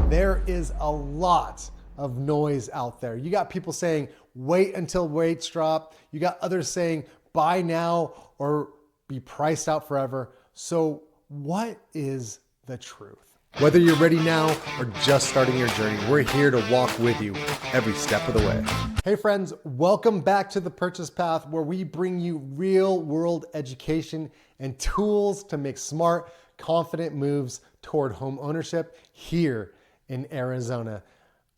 There is a lot of noise out there. You got people saying, wait until rates drop. You got others saying, buy now or be priced out forever. So what is the truth? Whether you're ready now or just starting your journey, we're here to walk with you every step of the way. Hey friends, welcome back to The Purchase Path, where we bring you real world education and tools to make smart, confident moves toward home ownership here in Arizona.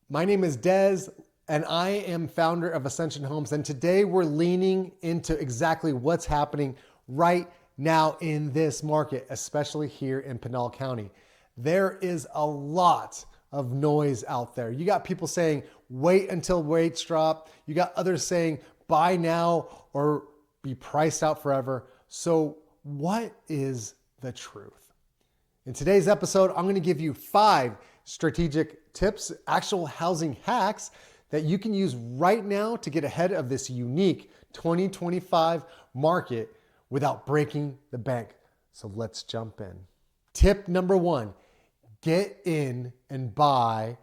My name is Dez, and I am founder of Azcension Homes. And today we're leaning into exactly what's happening right now in this market, especially here in Pinal County. There is a lot of noise out there. You got people saying, wait until rates drop. You got others saying, buy now or be priced out forever. So what is the truth? In today's episode, I'm going to give you 5 strategic tips, actual housing hacks that you can use right now to get ahead of this unique 2025 market without breaking the bank. So let's jump in. Tip number 1, get in and buy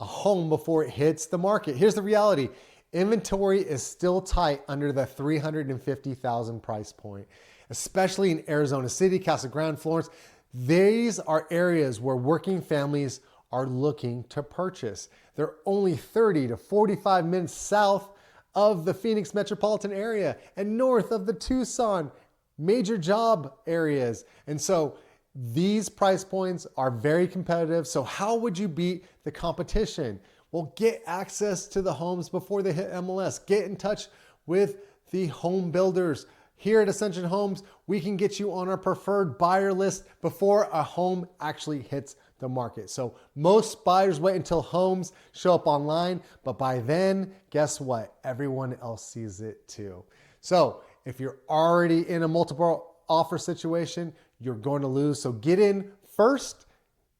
a home before it hits the market. Here's the reality. Inventory is still tight under the $350,000 price point, especially in Arizona City, Casa Grande, Florence. These are areas where working families are looking to purchase. They're only 30 to 45 minutes south of the Phoenix metropolitan area and north of the Tucson major job areas. And so these price points are very competitive. So how would you beat the competition? Well, get access to the homes before they hit MLS. Get in touch with the home builders. Here at Azcension Homes, we can get you on our preferred buyer list before a home actually hits the market. So most buyers wait until homes show up online, but by then, guess what? Everyone else sees it too. So if you're already in a multiple offer situation, you're going to lose. So get in first,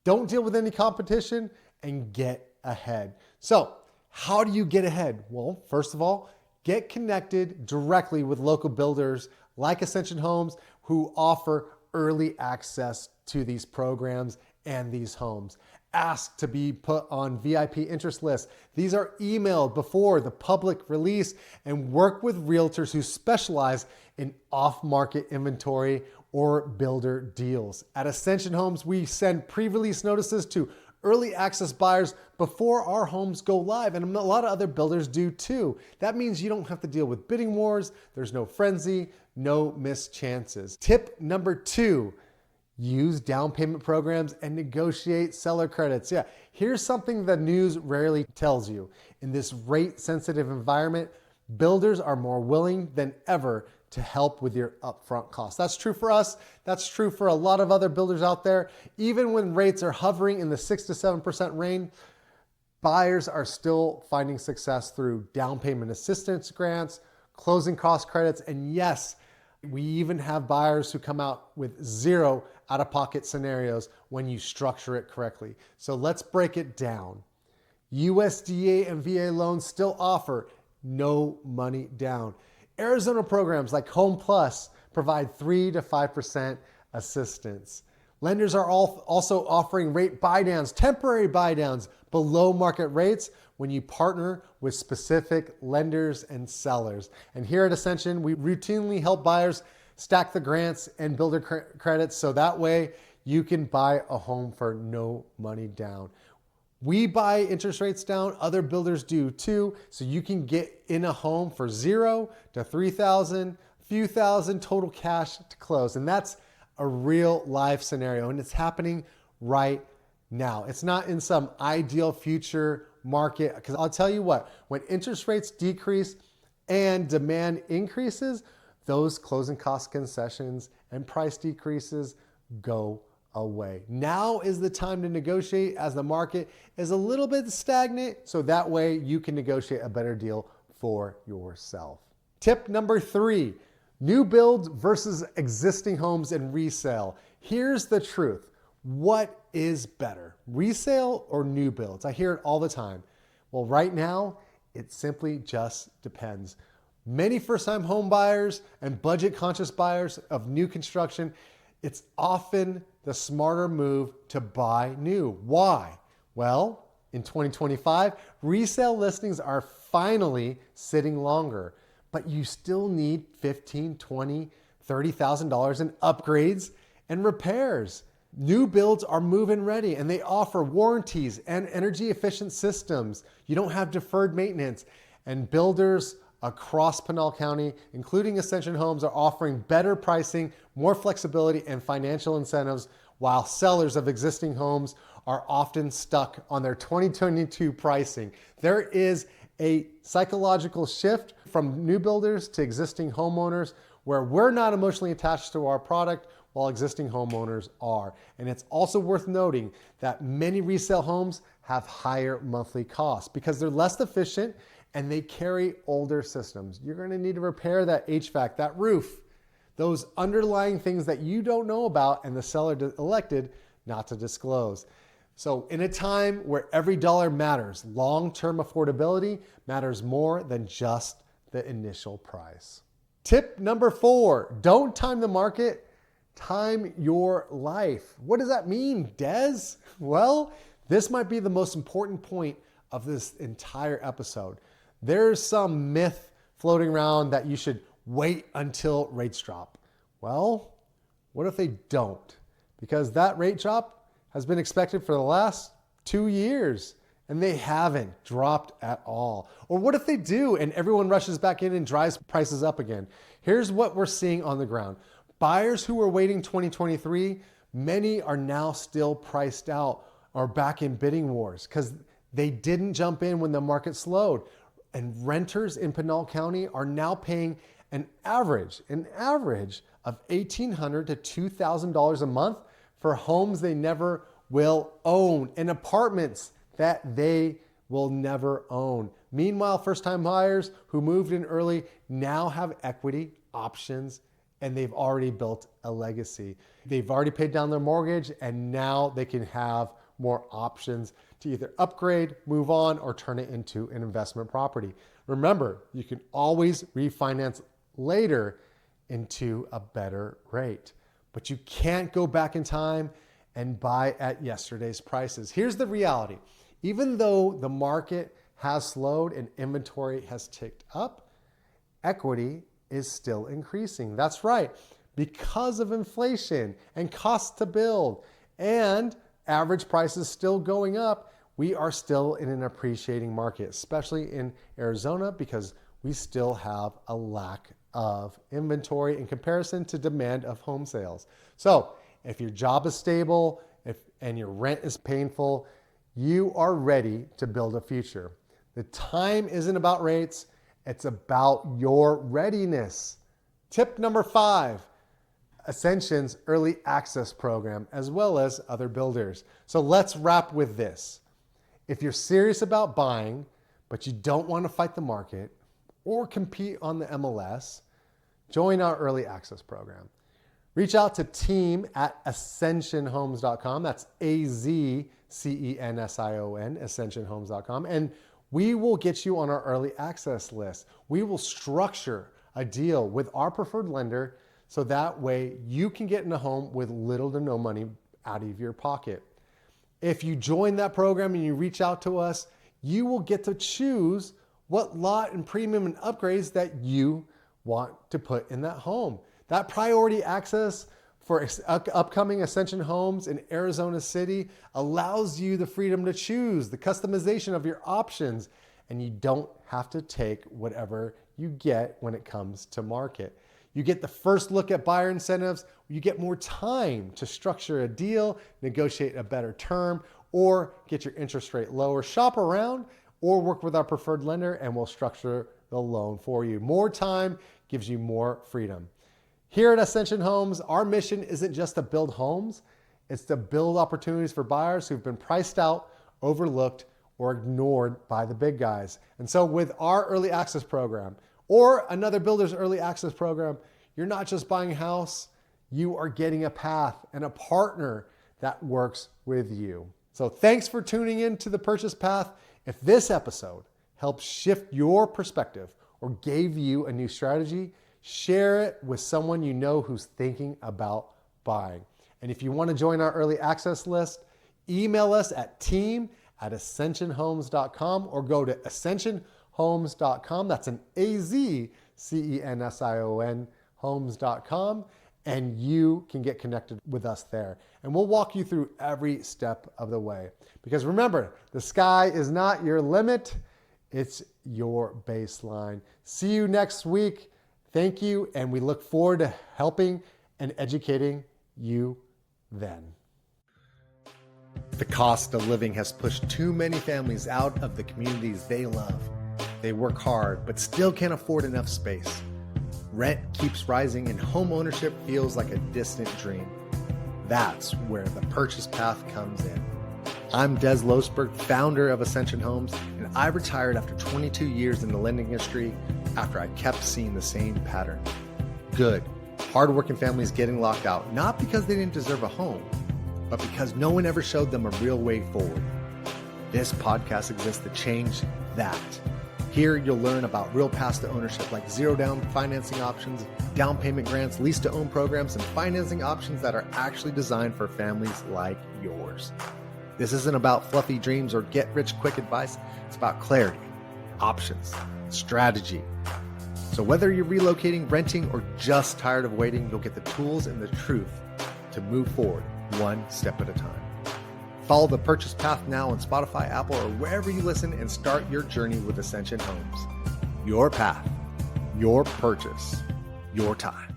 don't deal with any competition, and get ahead. So how do you get ahead? Well, first of all, get connected directly with local builders like Azcension Homes who offer early access to these programs and these homes. Ask to be put on VIP interest lists. These are emailed before the public release, and work with realtors who specialize in off-market inventory or builder deals. At Azcension Homes, we send pre-release notices to early access buyers before our homes go live, and a lot of other builders do too. That means you don't have to deal with bidding wars. There's no frenzy, no missed chances. Tip number 2, use down payment programs and negotiate seller credits. Yeah, here's something the news rarely tells you. In this rate-sensitive environment, builders are more willing than ever to help with your upfront costs. That's true for us. That's true for a lot of other builders out there. Even when rates are hovering in the 6 to 7% range, buyers are still finding success through down payment assistance grants, closing cost credits, and yes, we even have buyers who come out with 0 out-of-pocket scenarios when you structure it correctly. So let's break it down. USDA and VA loans still offer no money down. Arizona programs like Home Plus provide 3 to 5% assistance. Lenders are also offering rate buydowns, temporary buydowns below market rates when you partner with specific lenders and sellers. And here at Azcension, we routinely help buyers stack the grants and builder credits so that way you can buy a home for no money down. We buy interest rates down, other builders do too, so you can get in a home for 0 to $3,000, few thousand total cash to close. And that's a real life scenario, and it's happening right now. It's not in some ideal future market, because I'll tell you what, when interest rates decrease and demand increases, those closing cost concessions and price decreases go away. Now is the time to negotiate as the market is a little bit stagnant, so that way you can negotiate a better deal for yourself. Tip number 3, new builds versus existing homes and resale. Here's the truth. What is better, resale or new builds? I hear it all the time. Well, right now, it simply just depends. Many first-time home buyers and budget-conscious buyers of new construction, it's often the smarter move to buy new. Why? Well, in 2025, resale listings are finally sitting longer, but you still need $15,000, $20,000, $30,000 in upgrades and repairs. New builds are move-in ready and they offer warranties and energy efficient systems. You don't have deferred maintenance, and builders across Pinal County, including Azcension Homes, are offering better pricing, more flexibility, and financial incentives, while sellers of existing homes are often stuck on their 2022 pricing. There is a psychological shift from new builders to existing homeowners where we're not emotionally attached to our product while existing homeowners are. And it's also worth noting that many resale homes have higher monthly costs because they're less efficient and they carry older systems. You're going to need to repair that HVAC, that roof, those underlying things that you don't know about and the seller elected not to disclose. So in a time where every dollar matters, long-term affordability matters more than just the initial price. Tip number 4, don't time the market, time your life. What does that mean, Des? Well, this might be the most important point of this entire episode. There's some myth floating around that you should wait until rates drop. Well, what if they don't? Because that rate drop has been expected for the last 2 years and they haven't dropped at all. Or what if they do and everyone rushes back in and drives prices up again? Here's what we're seeing on the ground. Buyers who were waiting 2023, many are now still priced out or back in bidding wars because they didn't jump in when the market slowed. And renters in Pinal County are now paying an average of $1,800 to $2,000 a month for homes they never will own and apartments that they will never own. Meanwhile, first-time buyers who moved in early now have equity, options, and they've already built a legacy. They've already paid down their mortgage and now they can have more options to either upgrade, move on, or turn it into an investment property. Remember, you can always refinance later into a better rate, but you can't go back in time and buy at yesterday's prices. Here's the reality. Even though the market has slowed and inventory has ticked up, equity is still increasing. That's right, because of inflation and cost to build and average prices still going up, we are still in an appreciating market, especially in Arizona, because we still have a lack of inventory in comparison to demand of home sales. So if your job is stable and your rent is painful, you are ready to build a future. The time isn't about rates, it's about your readiness. Tip number 5, Azcension's early access program, as well as other builders. So let's wrap with this. If you're serious about buying, but you don't want to fight the market or compete on the MLS, join our early access program. Reach out to team@azcensionhomes.com. That's AZCENSION, azcensionhomes.com. And we will get you on our early access list. We will structure a deal with our preferred lender so that way you can get in a home with little to no money out of your pocket. If you join that program and you reach out to us, you will get to choose what lot and premium and upgrades that you want to put in that home. That priority access for upcoming Azcension Homes in Arizona City allows you the freedom to choose the customization of your options, and you don't have to take whatever you get when it comes to market. You get the first look at buyer incentives. You get more time to structure a deal, negotiate a better term, or get your interest rate lower. Shop around or work with our preferred lender and we'll structure the loan for you. More time gives you more freedom. Here at Azcension Homes, our mission isn't just to build homes, it's to build opportunities for buyers who've been priced out, overlooked, or ignored by the big guys. And so with our early access program or another builder's early access program, you're not just buying a house, you are getting a path and a partner that works with you. So thanks for tuning in to The Purchase Path. If this episode helped shift your perspective or gave you a new strategy, share it with someone you know who's thinking about buying. And if you want to join our early access list, email us at team at azcensionhomes.com or go to azcensionhomes.com. That's an AZCENSION homes.com, and you can get connected with us there. And we'll walk you through every step of the way. Because remember, the sky is not your limit, it's your baseline. See you next week. Thank you, and we look forward to helping and educating you then. The cost of living has pushed too many families out of the communities they love. They work hard, but still can't afford enough space. Rent keeps rising and home ownership feels like a distant dream. That's where the purchase path comes in. I'm Des Losberg, founder of Azcension Homes, and I retired after 22 years in the lending industry after I kept seeing the same pattern. Good, hardworking families getting locked out, not because they didn't deserve a home, but because no one ever showed them a real way forward. This podcast exists to change that. Here you'll learn about real paths to ownership like zero down financing options, down payment grants, lease to own programs, and financing options that are actually designed for families like yours. This isn't about fluffy dreams or get rich quick advice. It's about clarity, options, strategy. So whether you're relocating, renting, or just tired of waiting, you'll get the tools and the truth to move forward one step at a time. Follow the purchase path now on Spotify, Apple, or wherever you listen and start your journey with Azcension Homes. Your path, your purchase, your time.